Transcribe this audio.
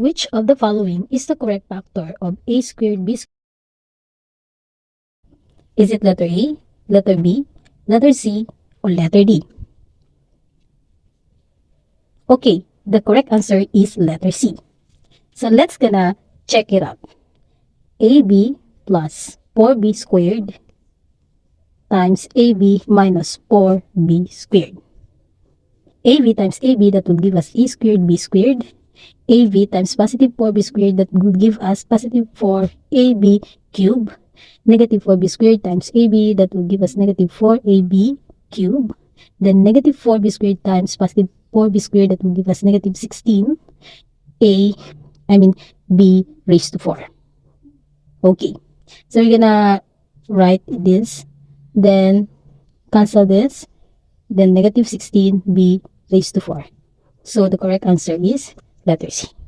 Which of the following is the correct factor of a squared b squared? Is it letter A, letter B, letter C, or letter D? Okay, the correct answer is letter C. So let's gonna check it out. AB plus 4b squared times AB minus 4b squared. AB times AB, that will give us A squared B squared. AB times positive 4b squared, that would give us positive 4AB cube. Negative 4b squared times AB, that will give us negative 4AB cube. Then negative 4b squared times positive 4b squared, that will give us negative 16 b raised to 4. Okay, so we're gonna write this, then cancel this, then negative 16b raised to 4. So the correct answer is letter C.